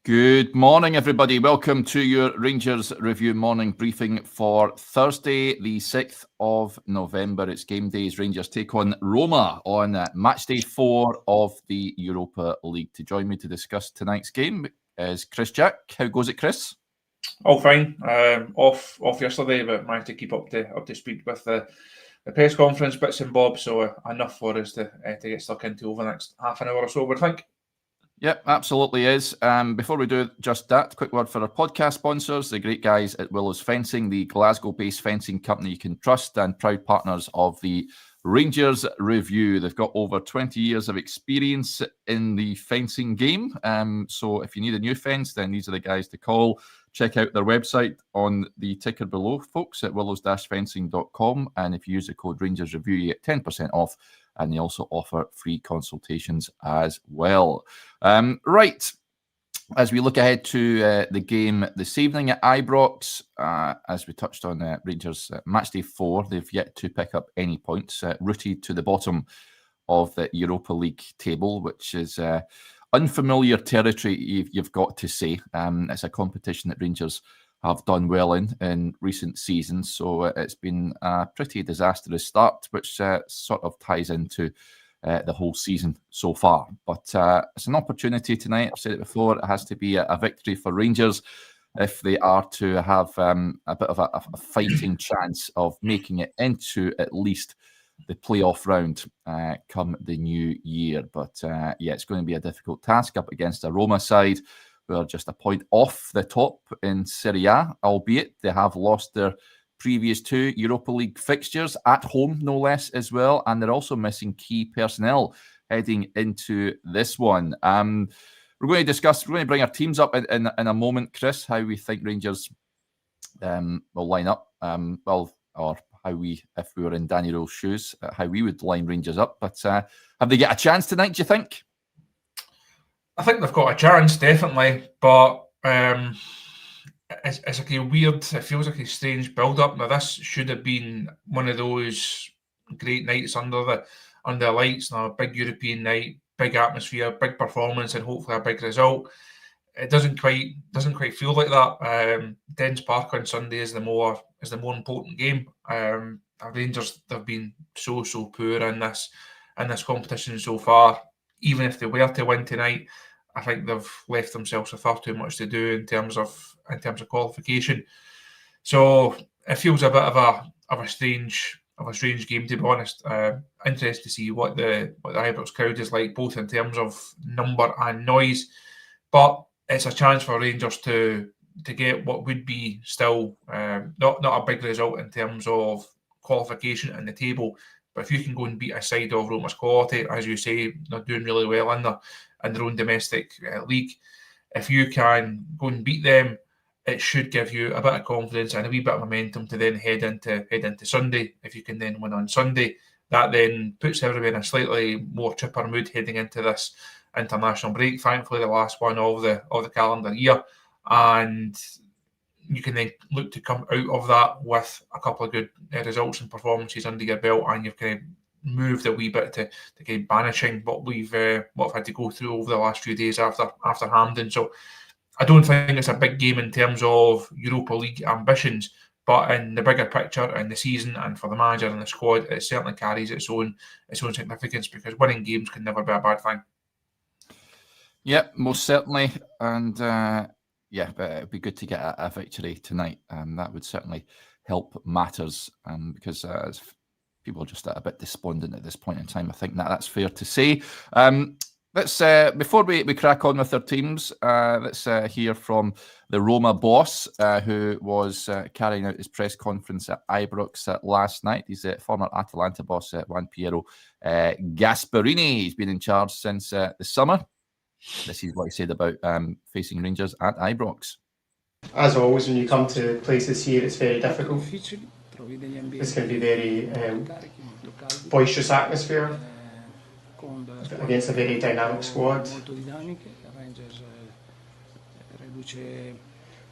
Good morning, everybody. Welcome to your Rangers Review morning briefing for Thursday, the 6th of November. It's game days. Rangers take on Roma on match day 4 of the Europa League. To join me to discuss tonight's game is Chris Jack. How goes it, Chris? All fine. Off yesterday, but managed to keep up to speed with the press conference bits and bobs. So enough for us to get stuck into over the next half an hour or so, I would think. Yep, absolutely is. Before we do just that, quick word for our podcast sponsors, the great guys at Willows Fencing, the Glasgow-based fencing company you can trust and proud partners of the Rangers Review. They've got over 20 years of experience in the fencing game. So if you need a new fence, then these are the guys to call. Check out their website on the ticker below, folks, at willows-fencing.com. And if you use the code Rangers Review, you get 10% off. And they also offer free consultations as well. Right, as we look ahead to the game this evening at Ibrox, as we touched on Rangers matchday 4, they've yet to pick up any points, rooted to the bottom of the Europa League table, which is unfamiliar territory, you've got to say. It's a competition that Rangers have done well in recent seasons. So it's been a pretty disastrous start, which sort of ties into the whole season so far. But it's an opportunity tonight. I've said it before, it has to be a victory for Rangers if they are to have a bit of a fighting chance of making it into at least the playoff round come the new year. But yeah, it's going to be a difficult task up against a Roma side who are just a point off the top in Serie A, albeit they have lost their previous 2 Europa League fixtures at home, no less, as well, and they're also missing key personnel heading into this one. We're going to bring our teams up in a moment, Chris, how we think Rangers will line up, or how we, if we were in Danny Rohl's shoes, how we would line Rangers up. But have they got a chance tonight, do you think? I think they've got a chance, definitely, but it's like a weird, it feels like a strange build-up. Now, this should have been one of those great nights under the lights, a big European night, big atmosphere, big performance, and hopefully a big result. It doesn't quite feel like that. Dens Park on Sunday is the more important game. Rangers, they've been so poor in this competition so far. Even if they were to win tonight, I think they've left themselves with far too much to do in terms of qualification. So it feels a bit of a strange game, to be honest. Interested to see what the Ibrox crowd is like, both in terms of number and noise. But it's a chance for Rangers to get what would be still not a big result in terms of qualification in the table. But if you can go and beat a side of Roma's quality, as you say, they're doing really well in their own domestic league. If you can go and beat them, it should give you a bit of confidence and a wee bit of momentum to then head into Sunday. If you can then win on Sunday, that then puts everybody in a slightly more chipper mood heading into this international break. Thankfully, the last one of the calendar year, and you can then look to come out of that with a couple of good results and performances under your belt, and you've kind of moved a wee bit to kind of banishing what we've had to go through over the last few days after Hampden. So I don't think it's a big game in terms of Europa League ambitions, but in the bigger picture and the season and for the manager and the squad, it certainly carries its own significance, because winning games can never be a bad thing. Yep, most certainly. And but it'd be good to get a victory tonight. That would certainly help matters, because people are just a bit despondent at this point in time. I think that's fair to say. Let's before we crack on with our teams, let's hear from the Roma boss, who was carrying out his press conference at Ibrox last night. He's a former Atalanta boss, Juan Piero Gasperini. He's been in charge since the summer. This is what he said about facing Rangers at Ibrox. As always, when you come to places here, it's very difficult. It's going to be very boisterous atmosphere against a very dynamic squad.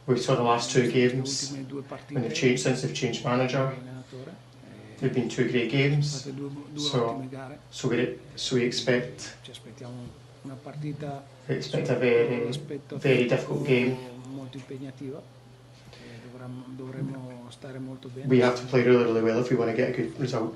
We saw the last 2 games when since they've changed manager. They've been 2 great games, so we expect We expect a very, very difficult game. We have to play really, really well if we want to get a good result.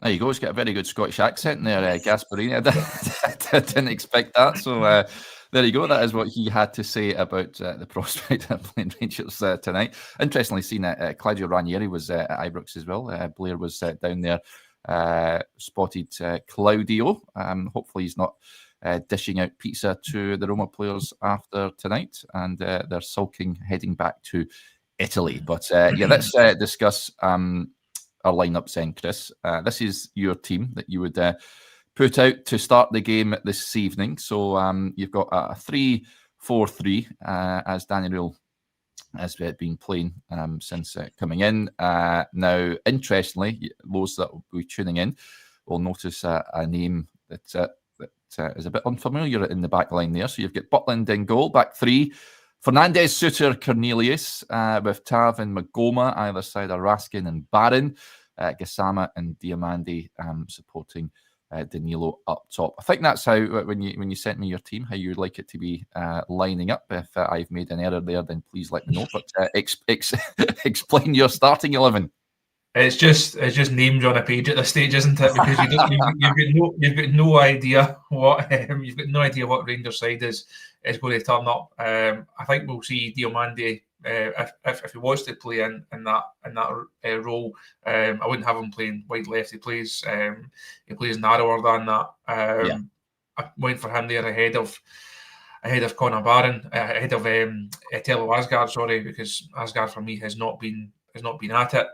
There you go. He's got a very good Scottish accent there, Gasperini. I didn't expect that. So there you go. That is what he had to say about the prospect of playing Rangers tonight. Interestingly seen that Claudio Ranieri was at Ibrox as well. Blair was down there, spotted Claudio. Hopefully he's not dishing out pizza to the Roma players after tonight. And they're sulking, heading back to Italy. But yeah, let's discuss our lineups then, Chris. This is your team that you would put out to start the game this evening. So you've got a 3-4-3 as Daniel has been playing since coming in. Now, interestingly, those that will be tuning in will notice a name that is a bit unfamiliar in the back line there. So you've got Butland in goal, back three. Fernandez, Suter, Cornelius, with Tav and Magoma either side of Raskin and Barron, Gassama and Diamandi supporting Danilo up top. I think that's how, when you sent me your team, how you'd like it to be lining up. If I've made an error there, then please let me know. But explain your starting 11. It's just names on a page at this stage, isn't it? Because you've got no idea what Rangers side is going to turn up. I think we'll see Diamandi if he wants to play in that role. I wouldn't have him playing wide left. He plays narrower than that. I went for him there ahead of Conor Barron, ahead of Tello Asgard. Sorry, because Asgard for me has not been at it.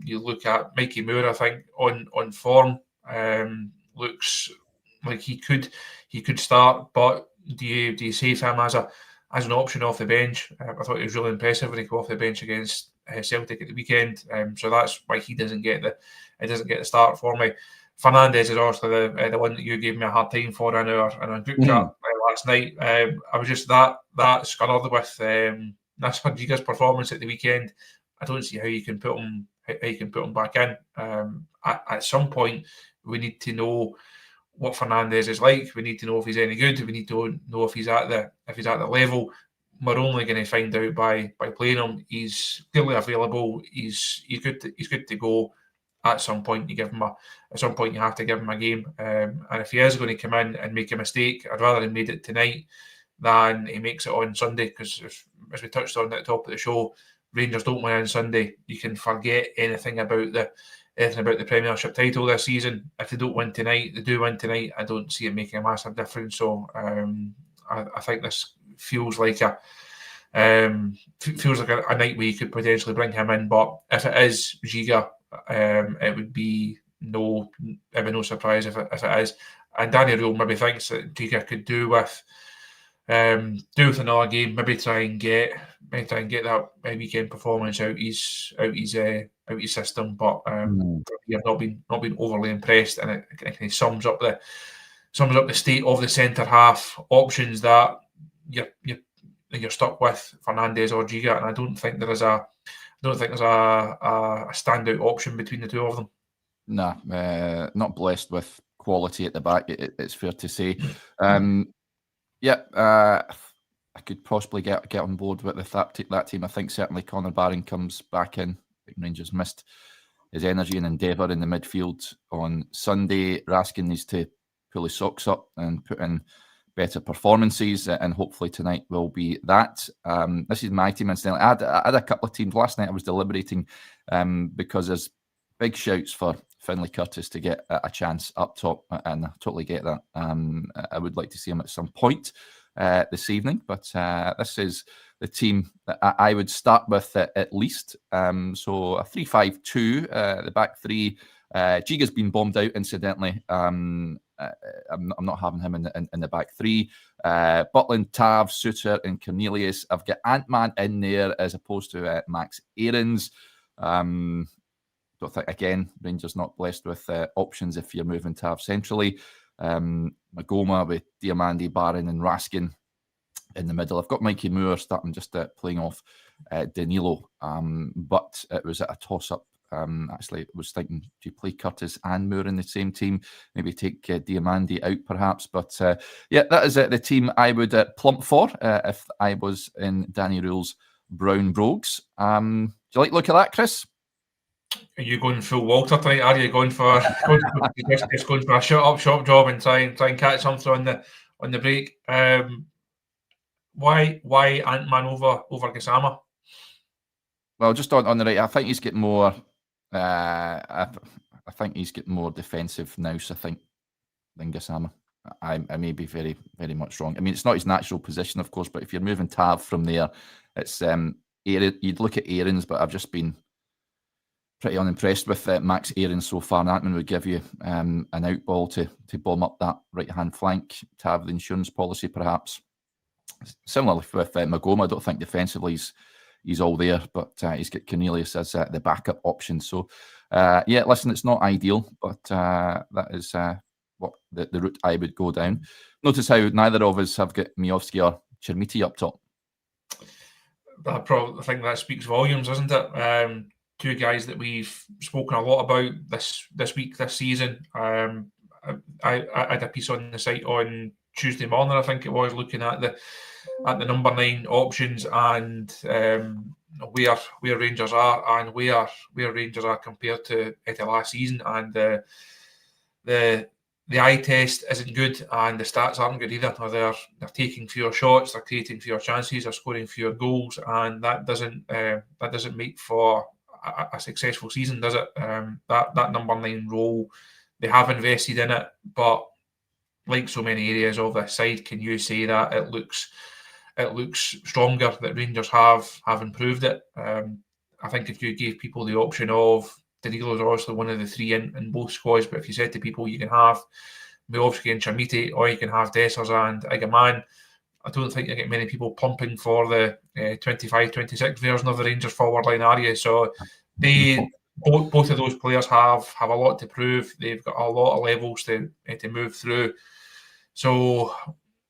You look at Mikey Moore, I think on form, looks like he could start, but do you save him as an option off the bench? I thought it was really impressive when he came off the bench against Celtic at the weekend. So that's why he doesn't get the start for me. Fernandez is also the one that you gave me a hard time for in our group chat last night. I was just that scunnered with that's Rodriguez's performance at the weekend. I don't see how you can put him back in. At some point, we need to know what Fernandez is like. We need to know if he's any good. We need to know if he's at the level. We're only going to find out by playing him. He's clearly available. He's good to go. At some point, you have to give him a game. And if he is going to come in and make a mistake, I'd rather he made it tonight than he makes it on Sunday. Because as we touched on at the top of the show, Rangers don't win on Sunday. You can forget anything about the Premiership title this season. If they don't win tonight, they do win tonight. I don't see it making a massive difference. So I think this feels like a night where you could potentially bring him in. But if it is Giga, it would be no surprise if it is. And Danny Rohl maybe thinks that Giga could do with another game, maybe try and get that weekend performance out his system. But I've not been overly impressed, and it kind of sums up the state of the centre half options that you're stuck with, Fernandez or Giga, and I don't think there's a standout option between the two of them. Nah, not blessed with quality at the back. It's fair to say. I could possibly get on board with that team. I think certainly Conor Barron comes back in. I think Rangers missed his energy and endeavour in the midfield on Sunday. Raskin needs to pull his socks up and put in better performances, and hopefully tonight will be that. This is my team, incidentally. I had a couple of teams last night. I was deliberating because there's big shouts for Finlay Curtis to get a chance up top, and I totally get that. I would like to see him at some point this evening, but this is the team that I would start with at least. So a 3-5-2, the back three. Giga's been bombed out, incidentally. I'm not having him in the back three. Butland, Tav, Suter, and Cornelius. I've got Ant-Man in there as opposed to Max Aarons. Don't think, again, Rangers not blessed with options if you're moving Tav centrally. Magoma with Diamandi, Barron, and Raskin in the middle. I've got Mikey Moore starting just playing off Danilo, but it was a toss-up Actually, I was thinking, do you play Curtis and Moore in the same team? Maybe take Diamandi out, perhaps. But yeah, that is the team I would plump for if I was in Danny Rohl's Brown Brogues. Do you like the look at that, Chris? Are you going full Walter tonight? Are you going for just going for a shut up shop job and try and catch something on the break? Why Ant-Man over Gassama? Well, just on the right, I think he's getting more. I think he's getting more defensive now. So I think than Gassama. I may be very, very much wrong. I mean, it's not his natural position, of course, but if you're moving Tav from there, it's you'd look at Aarons, but I've just been pretty unimpressed with Max Aarons so far. Ant-Man would give you an out ball to bomb up that right-hand flank. Tav the insurance policy, perhaps. Similarly with Magoma, I don't think defensively he's all there, but he's got Cornelius as the backup option. So, yeah, listen, it's not ideal, but that is what the route I would go down. Notice how neither of us have got Miovski or Chermiti up top. I think that speaks volumes, doesn't it? Two guys that we've spoken a lot about this week, this season. I had a piece on the site on Tuesday morning, I think it was, looking at the number 9 options and where Rangers are and where Rangers are compared to last season, and the eye test isn't good and the stats aren't good either. They're taking fewer shots, they're creating fewer chances, they're scoring fewer goals, and that doesn't make for a successful season, does it? That number 9 role, they have invested in it, but like so many areas of this side, can you say that it looks stronger, that Rangers have improved it? I think if you gave people the option of, Danilo's obviously one of the 3 in both squads, but if you said to people you can have Miovski and Chermiti or you can have Dessers and Igaman, I don't think you get many people pumping for the 25-26 version of the Rangers forward line, are you? So both of those players have a lot to prove. They've got a lot of levels to move through. So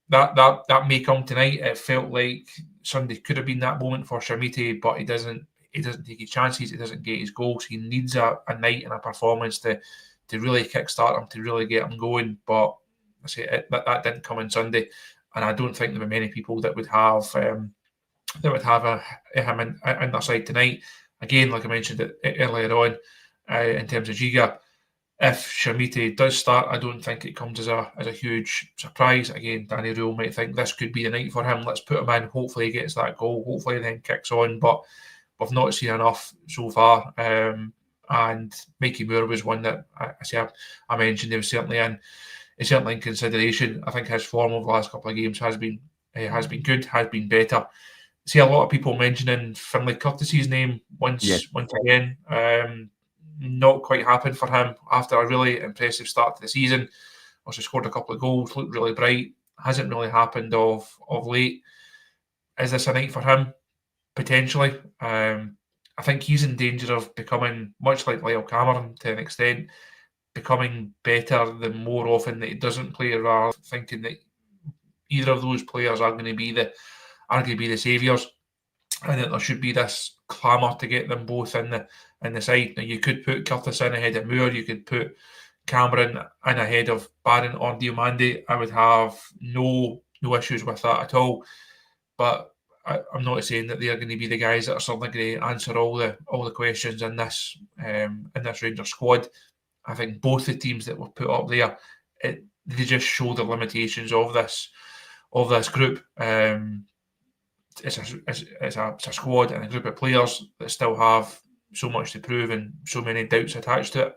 that may come tonight. It felt like Sunday could have been that moment for Chermiti, but he doesn't take his chances. He doesn't get his goals. He needs a night and a performance to really kickstart him, to really get him going. But I say that didn't come on Sunday. And I don't think there were many people that would have him in their side tonight. Again, like I mentioned earlier on, in terms of Giga, if Chermiti does start, I don't think it comes as a huge surprise. Again, Danny Rohl might think this could be the night for him. Let's put him in. Hopefully he gets that goal. Hopefully he then kicks on. But we've not seen enough so far. And Mikey Moore was one that I mentioned. He was certainly in consideration. I think his form over the last couple of games has been good, has been better. See a lot of people mentioning Finlay Curtis's name once again. Not quite happened for him after a really impressive start to the season. Also scored a couple of goals, looked really bright. Hasn't really happened of late. Is this a night for him? Potentially. I think he's in danger of becoming, much like Lyle Cameron to an extent, becoming better the more often that he doesn't play, rather thinking that either of those players are going to be the saviours, and that there should be this clamour to get them both in the side. Now, you could put Curtis in ahead of Moore, you could put Cameron in ahead of Barron or Diamandi. I would have no issues with that at all. But I'm not saying that they're going to be the guys that are certainly going to answer all the questions in this Rangers squad. I think both the teams that were put up there, they just show the limitations of this group. It's a squad and a group of players that still have so much to prove and so many doubts attached to it.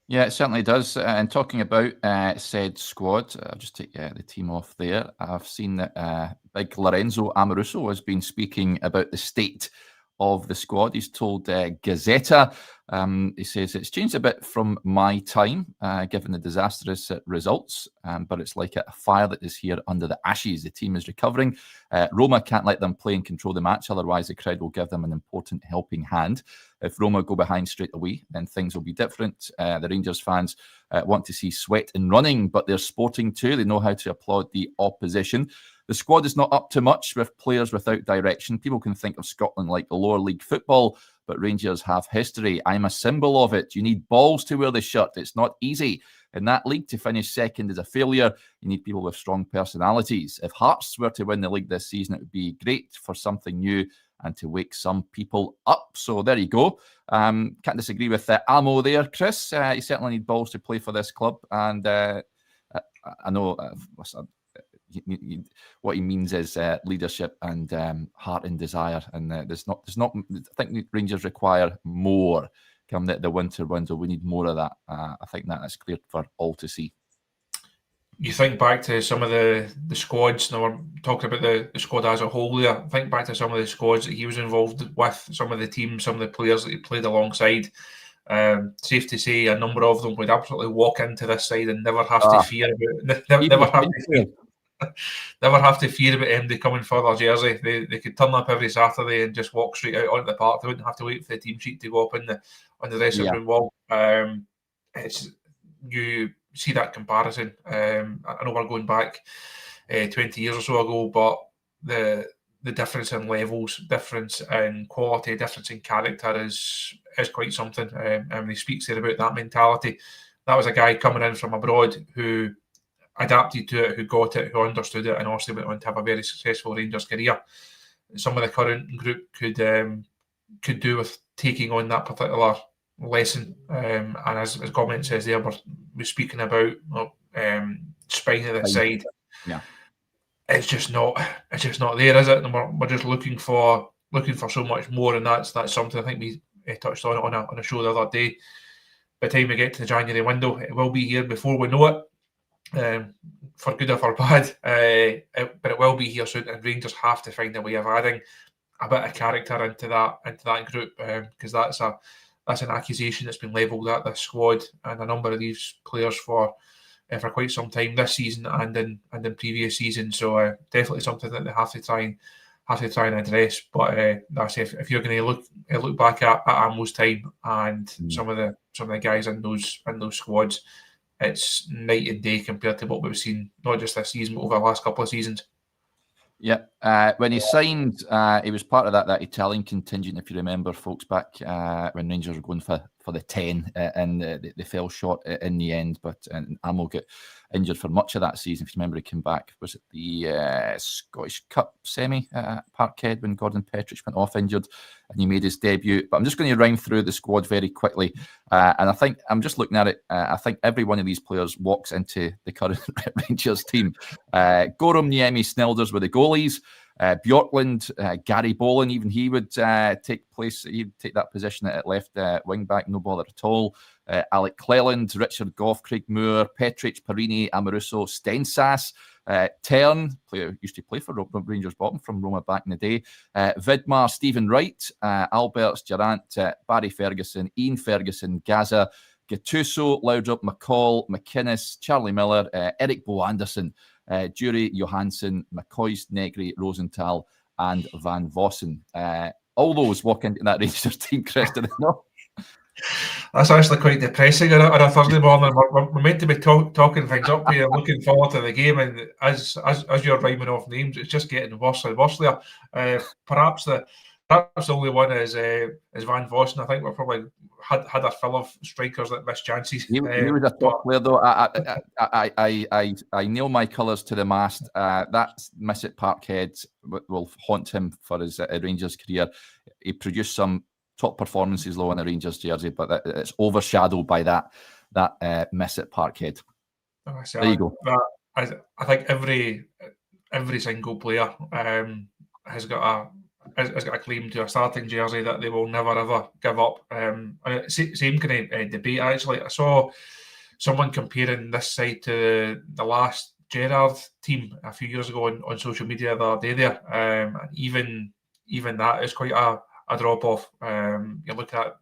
Yeah, it certainly does. And talking about said squad, I'll just take the team off there. I've seen that big Lorenzo Amoruso has been speaking about the state of the squad. He's told Gazzetta, he says, it's changed a bit from my time, given the disastrous results, but it's like a fire that is here under the ashes. The team is recovering. Roma can't let them play and control the match, otherwise the crowd will give them an important helping hand. If Roma go behind straight away, then things will be different. The Rangers fans want to see sweat and running, but they're sporting too. They know how to applaud the opposition. The squad is not up to much with players without direction. People can think of Scotland like lower league football, but Rangers have history. I'm a symbol of it. You need balls to wear the shirt. It's not easy. In that league, to finish second is a failure. You need people with strong personalities. If Hearts were to win the league this season, it would be great for something new and to wake some people up. So there you go. Can't disagree with Amo there, Chris. You certainly need balls to play for this club. And I know what he means is leadership and heart and desire. And there's not. I think Rangers require more. Come the winter window, we need more of that. I think that is clear for all to see. You think back to some of the squads. Now we're talking about the squad as a whole there. Think back to some of the squads that he was involved with, some of the teams, some of the players that he played alongside. Safe to say, a number of them would absolutely walk into this side and never have to fear about never have to fear about MD coming for their jersey. They could turn up every Saturday and just walk straight out onto the park. They wouldn't have to wait for the team sheet to go up on the dressing room wall. You see that comparison. I know we're going back 20 years or so ago, but the difference in levels, difference in quality, difference in character is quite something. And he speaks there about that mentality. That was a guy coming in from abroad who adapted to it, who got it, who understood it, and obviously went on to have a very successful Rangers career. Some of the current group could do with taking on that particular lesson. And as comment says there, we're speaking about spine of the side. Yeah, it's just not there, is it? And we're just looking for so much more, and that's something I think we touched on a show the other day. By the time we get to the January window, it will be here before we know it. For good or for bad, but it will be here soon, and Rangers have to find a way of adding a bit of character into that group, because that's an accusation that's been levelled at this squad and a number of these players for quite some time this season and in previous seasons. So definitely something that they have to try and address. But that's if you're going to look back at Amo's time and some of the guys in those squads, it's night and day compared to what we've seen, not just this season, but over the last couple of seasons. Yeah, when he signed, he was part of that Italian contingent, if you remember, folks, back when Rangers were going for the 10, and they fell short in the end. But Amo got injured for much of that season. If you remember, he came back. Was it the Scottish Cup semi Parkhead when Gordon Petric went off injured and he made his debut? But I'm just going to run through the squad very quickly, and I think I'm just looking at it. I think every one of these players walks into the current Rangers team. Goram, Niemi, Snilders were the goalies. Bjorkland, Gary Boland, even he would take that position at left wing back, no bother at all. Alec Cleland, Richard Goff, Craig Moore, Petric, Parini, Amoruso, Stensas, Tern, used to play for Rangers bottom from Roma back in the day. Vidmar, Stephen Wright, Alberts, Durant, Barry Ferguson, Ian Ferguson, Gaza, Gattuso, Laudrup, McCall, McInnes, Charlie Miller, Eric Bo Anderson, Jury, Johansson, McCoist, Negri, Rosenthal, and Van Vossen. All those walk into that Rangers team, Chris, do they not? That's actually quite depressing on a Thursday morning. We're meant to be talking things up here, looking forward to the game, and as you're rhyming off names, it's just getting worse and worse there. Perhaps the only one is Van Vossen. I think we've probably had a fill of strikers that miss chances. He was a top player, though. I nail my colours to the mast. That miss at Parkhead will haunt him for his Rangers career. He produced some top performances low in the Rangers jersey, but it's overshadowed by that miss at Parkhead. There you go. I think every single player has got a claim to a starting jersey that they will never ever give up. And same kind of debate. Actually, I saw someone comparing this side to the last Gerrard team a few years ago on social media the other day there. And even that is quite a drop off. You look at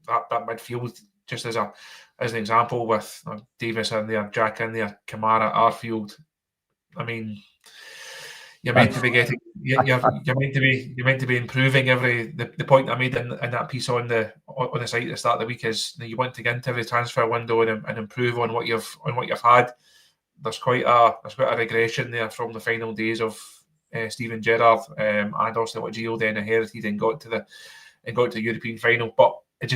that midfield just as an example with Davis in there, Jack in there, Kamara, Arfield. I mean, you're meant to be getting. You're meant to be improving the point I made in that piece on the site at the start of the week is that you want to get into every transfer window and improve on what you've had. There's quite a regression there from the final days of Steven Gerrard, and also what Gio then inherited and got to and got to the European final. But it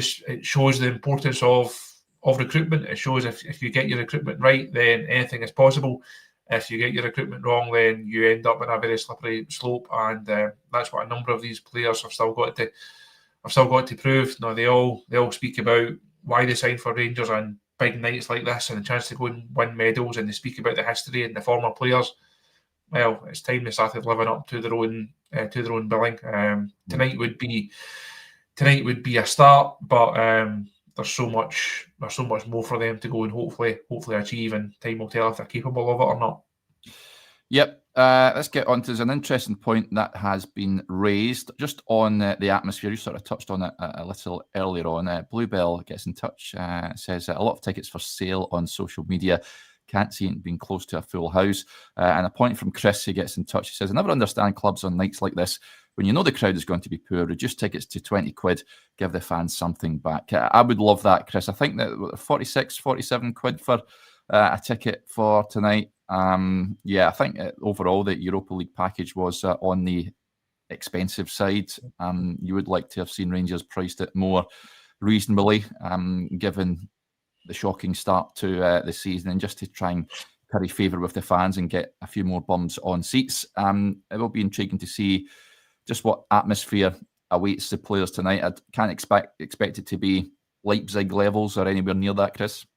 shows the importance of recruitment. It shows if you get your recruitment right, then anything is possible. If you get your recruitment wrong, then you end up in a very slippery slope, and that's what a number of these players have still got to prove. Now they all speak about why they signed for Rangers and big nights like this and a chance to go and win medals, and they speak about the history and the former players. Well, it's time they started living up to their own billing. Tonight would be a start, but there's so much more for them to go and hopefully achieve, and time will tell if they're capable of it or not. Yep. Let's get on to there's an interesting point that has been raised just on the atmosphere. You sort of touched on it a little earlier on. Bluebell gets in touch, says a lot of tickets for sale on social media. Can't see it being close to a full house. And a point from Chris, who gets in touch. He says, I never understand clubs on nights like this. When you know the crowd is going to be poor, reduce tickets to 20 quid, give the fans something back. I would love that, Chris. I think that 46, 47 quid for a ticket for tonight. Yeah, I think overall the Europa League package was on the expensive side. You would like to have seen Rangers priced it more reasonably, given the shocking start to the season, and just to try and curry favour with the fans and get a few more bums on seats. It will be intriguing to see just what atmosphere awaits the players tonight. I can't expect it to be Leipzig levels or anywhere near that, Chris.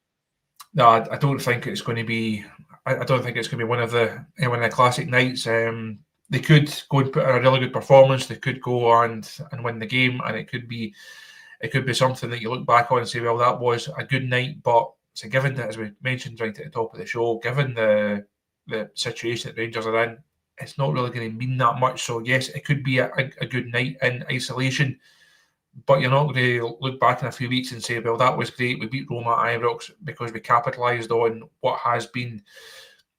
No, I don't think it's going to be. I don't think it's going to be one of the classic nights. They could go and put in a really good performance. They could go and win the game, and it could be something that you look back on and say, well, that was a good night. But it's a given that, as we mentioned right at the top of the show, given the situation that Rangers are in, it's not really going to mean that much. So yes, it could be a good night in isolation, but you're not going to look back in a few weeks and say, well, that was great. We beat Roma at Ibrox because we capitalised on what has been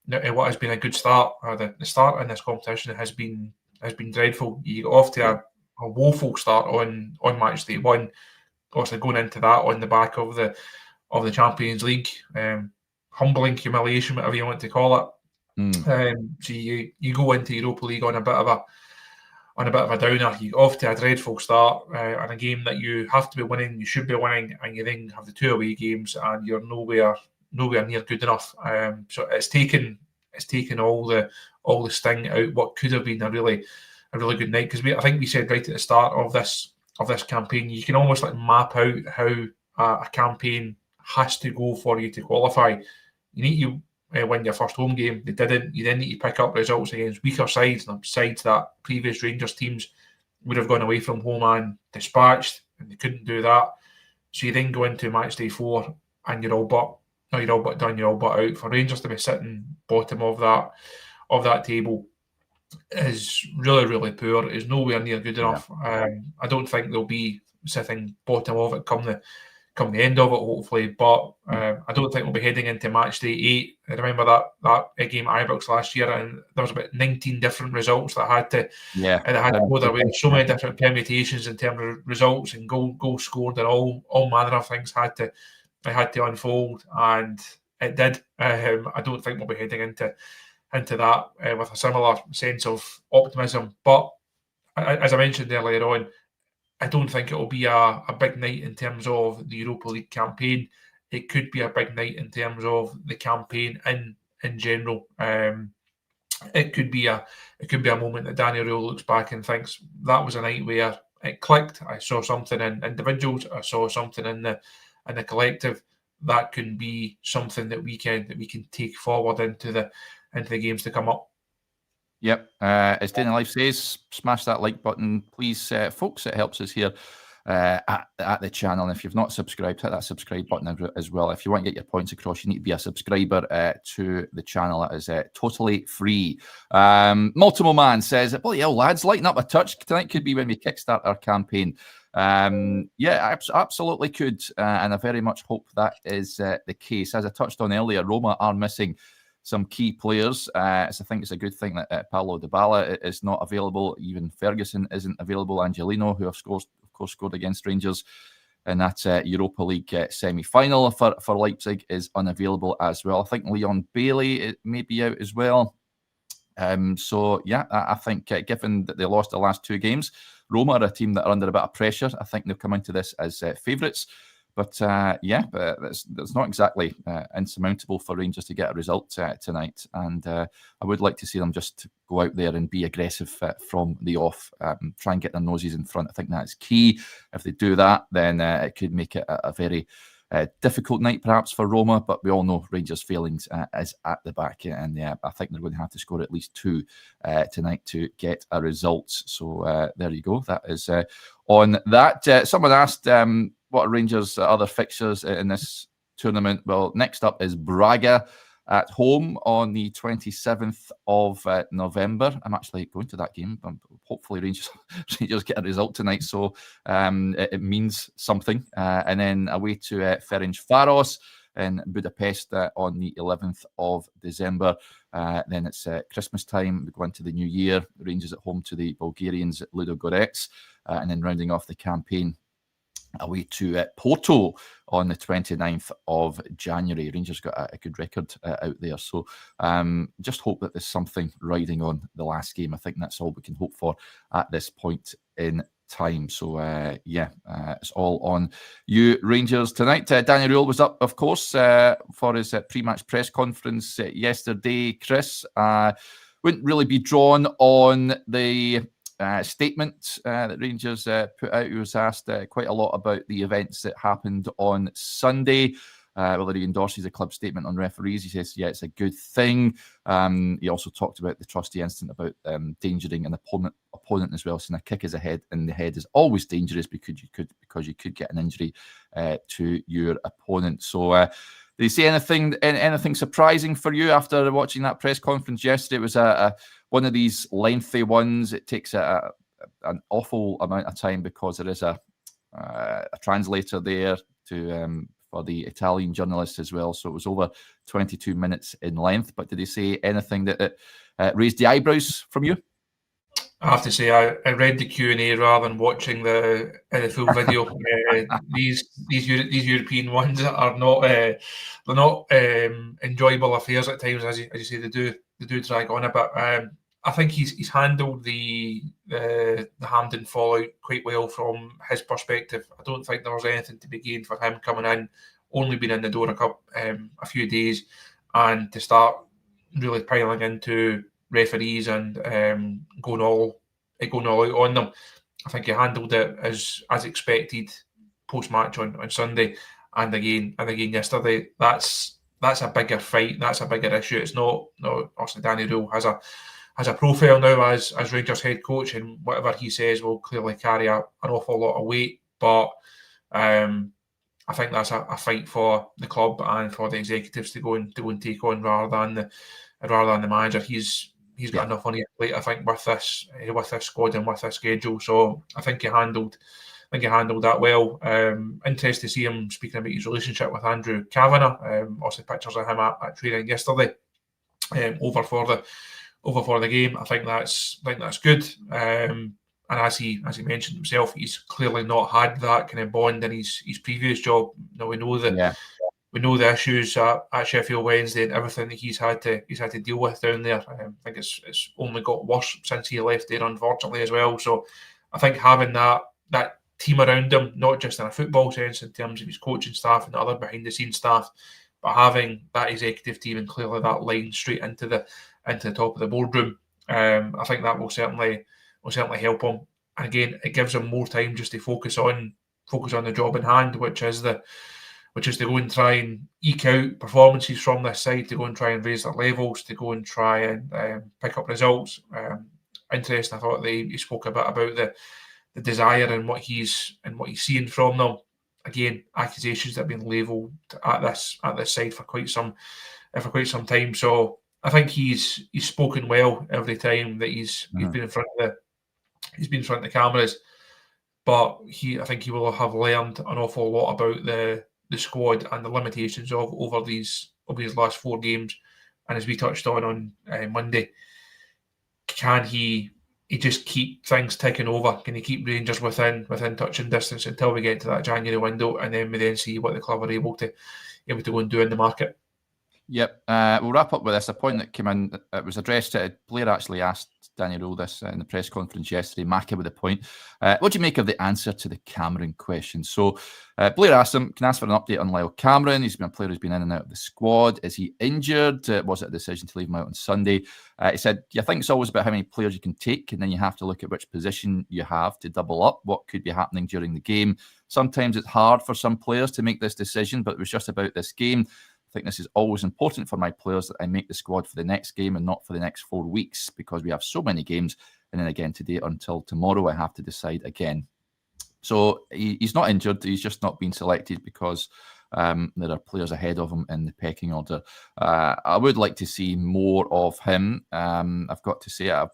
a good start. The start in this competition has been dreadful. You got off to a woeful start on match day one. Obviously, going into that on the back of the Champions League, humbling, humiliation, whatever you want to call it. So you go into Europa League on a bit of a downer. You get off to a dreadful start and a game that you have to be winning, you should be winning, and you then have the two away games and you're nowhere near good enough. So it's taken all the sting out what could have been a really good night, because I think we said right at the start of this campaign, you can almost like map out how a campaign has to go for you to qualify. You need to win your first home game. They didn't. You then need to pick up results against weaker sides, and sides that previous Rangers teams would have gone away from home and dispatched, and they couldn't do that. So you then go into match day 4 and you're all but done, you're all but out. For Rangers to be sitting bottom of that table is really, really poor. Is nowhere near good enough. I don't think they'll be sitting bottom of it come the end of it, hopefully. But I don't think we'll be heading into match day 8. I remember that game at Ibrox last year, and there was about 19 different results that had to go their way. So many different permutations in terms of results and goals scored, and all manner of things had to unfold, and it did. I don't think we'll be heading into that with a similar sense of optimism. But as I mentioned earlier on, I don't think it will be a big night in terms of the Europa League campaign. It could be a big night in terms of the campaign in general. It could be a moment that Danny Rohl looks back and thinks that was a night where it clicked. I saw something in individuals. I saw something in the collective. That can be something that we can take forward into the games to come up. Yep. As Dana Life says, smash that like button, please, folks. It helps us here at the channel. And if you've not subscribed, hit that subscribe button as well. If you want to get your points across, you need to be a subscriber to the channel. It is totally free. Multiple Man says, bloody hell, lads, lighten up a touch. Tonight could be when we kickstart our campaign. Yeah, absolutely could. And I very much hope that is the case. As I touched on earlier, Roma are missing some key players. So I think it's a good thing that Paulo Dybala is not available. Even Ferguson isn't available. Angelino, who of course scored against Rangers in that Europa League semi-final for Leipzig, is unavailable as well. I think Leon Bailey may be out as well. So yeah, I think given that they lost the last 2 games, Roma are a team that are under a bit of pressure. I think they'll come into this as favourites. But it's not exactly insurmountable for Rangers to get a result tonight. And I would like to see them just go out there and be aggressive from the off, try and get their noses in front. I think that's key. If they do that, then it could make it a very difficult night perhaps for Roma, but we all know Rangers' failings is at the back, and I think they're going to have to score at least 2 tonight to get a result. So there you go. That is on that. Someone asked what are Rangers' other fixtures in this tournament? Well, next up is Braga at home on the 27th of November. I'm actually going to that game. Hopefully Rangers get a result tonight, so it means something. And then away to Ferencváros in Budapest on the 11th of December. Then it's Christmas time. We go into the new year. Rangers at home to the Bulgarians at Ludogorets. And then rounding off the campaign, away to Porto on the 29th of January. Rangers got a good record out there. So just hope that there's something riding on the last game. I think that's all we can hope for at this point in time. So it's all on you, Rangers, tonight. Daniel Rohl was up, of course, for his pre-match press conference yesterday. Chris, wouldn't really be drawn on the statement that Rangers put out. He was asked quite a lot about the events that happened on Sunday, whether he endorses the club statement on referees. He says, yeah, it's a good thing. He also talked about the trusty incident about endangering an opponent as well, saying a kick in the head is always dangerous because you could get an injury to your opponent. So did he say anything surprising for you after watching that press conference yesterday? It was one of these lengthy ones. It takes an awful amount of time because there is a translator there for the Italian journalist as well. So it was over 22 minutes in length. But did he say anything that raised the eyebrows from you? I have to say, I read the Q&A rather than watching the full video. These European ones are not they're not enjoyable affairs at times, as you say. They do drag on a bit. I think he's handled the Hampden fallout quite well from his perspective. I don't think there was anything to be gained for him coming in, only been in the door a few days, and to start really piling into referees and going all out on them. I think he handled it as expected post match on Sunday, and again yesterday. That's a bigger fight. That's a bigger issue. It's not obviously Danny Rohl has a profile now as Rangers head coach, and whatever he says will clearly carry an awful lot of weight. But I think that's a fight for the club and for the executives to go and take on rather than the manager. He's got enough on his plate, I think, with this squad and with this schedule. So I think he handled that well. Interested to see him speaking about his relationship with Andrew Kavanagh. Also pictures of him at training yesterday, over for the game. I think that's good. And as he mentioned himself, he's clearly not had that kind of bond in his previous job. Now we know that. We know the issues at Sheffield Wednesday and everything that he's had to deal with down there. I think it's only got worse since he left there, unfortunately, as well. So I think having that team around him, not just in a football sense in terms of his coaching staff and the other behind the scenes staff, but having that executive team and clearly that line straight into the top of the boardroom, I think that will certainly help him. And again, it gives him more time just to focus on the job in hand, which is to go and try and eke out performances from this side, to go and try and raise their levels, to go and try and pick up results. Interesting. I thought he spoke a bit about the desire and what he's seeing from them. Again, accusations that have been levelled at this side for quite some time. So I think he's spoken well every time that he's been in front of the cameras. But I think he will have learned an awful lot about the squad and the limitations over these last 4 games. And as we touched on Monday, can he just keep things ticking over? Can he keep Rangers within touching distance until we get to that January window, and then we see what the club are able to go and do in the market? Yep. We'll wrap up with this. A point that came in, it was addressed to Blair, actually asked Danny Rohl this in the press conference yesterday. Macca with a point. What do you make of the answer to the Cameron question? So Blair asked him, can I ask for an update on Lyle Cameron? He's been a player who's been in and out of the squad. Is he injured? Was it a decision to leave him out on Sunday? He said, I think it's always about how many players you can take, and then you have to look at which position you have to double up what could be happening during the game. Sometimes it's hard for some players to make this decision, but it was just about this game. I think this is always important for my players that I make the squad for the next game and not for the next 4 weeks, because we have so many games. And then again today until tomorrow, I have to decide again. So he's not injured. He's just not been selected because there are players ahead of him in the pecking order. I would like to see more of him. I've got to say, I've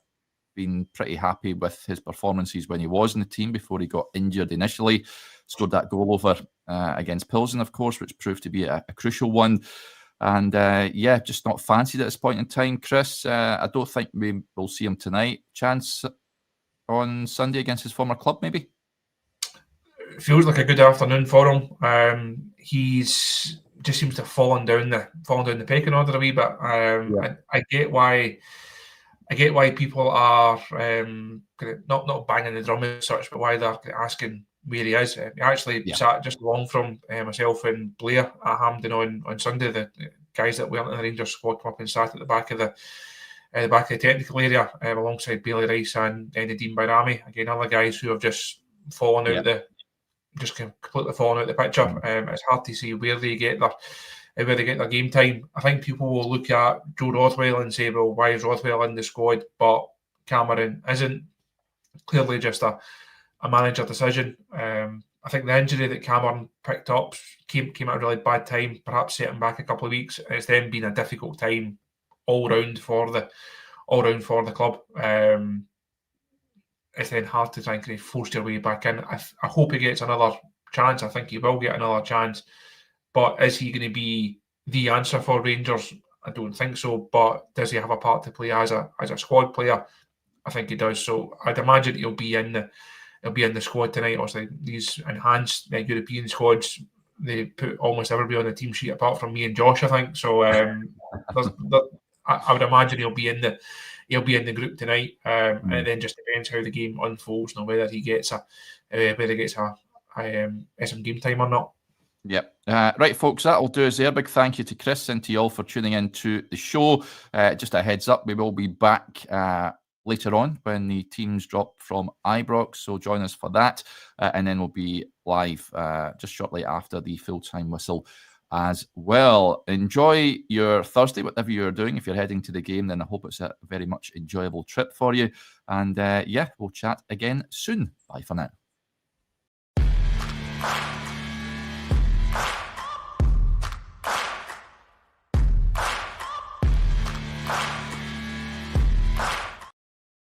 been pretty happy with his performances when he was in the team before he got injured initially. Scored that goal over against Pilsen, of course, which proved to be a crucial one. And yeah, just not fancied at this point in time. Chris, I don't think we will see him tonight. Chance on Sunday against his former club, maybe? It feels like a good afternoon for him. He's just seems to have fallen down the pecking order a wee bit. I get why people are not banging the drum as such, but why they're asking where he is. He actually sat just along from myself and Blair at Hampden on Sunday. The guys that weren't in the Rangers squad come up and sat at the back of the technical area alongside Bailey Rice and Nadine Bayrami. Again, other guys who have just fallen out completely fallen out the picture. It's hard to see where they get their game time. I think people will look at Joe Rothwell and say, well, why is Rothwell in the squad but Cameron isn't? Clearly just a manager decision. I think the injury that Cameron picked up came at a really bad time, perhaps set him back a couple of weeks. It's then been a difficult time all round for the club. It's then hard to try and force your way back in. I hope he gets another chance. I think he will get another chance. But is he going to be the answer for Rangers? I don't think so. But does he have a part to play as a squad player? I think he does. So I'd imagine he'll be in the squad tonight. Obviously, these enhanced European squads, they put almost everybody on the team sheet apart from me and Josh, I think. So I would imagine he'll be in the group tonight, and it then just depends how the game unfolds and whether he gets some game time or not. Yep. Right, folks, that'll do us there. Big thank you to Chris and to you all for tuning in to the show. Just a heads up, we will be back later on when the teams drop from Ibrox, so join us for that. And then we'll be live just shortly after the full-time whistle as well. Enjoy your Thursday, whatever you're doing. If you're heading to the game, then I hope it's a very much enjoyable trip for you. And yeah, we'll chat again soon. Bye for now.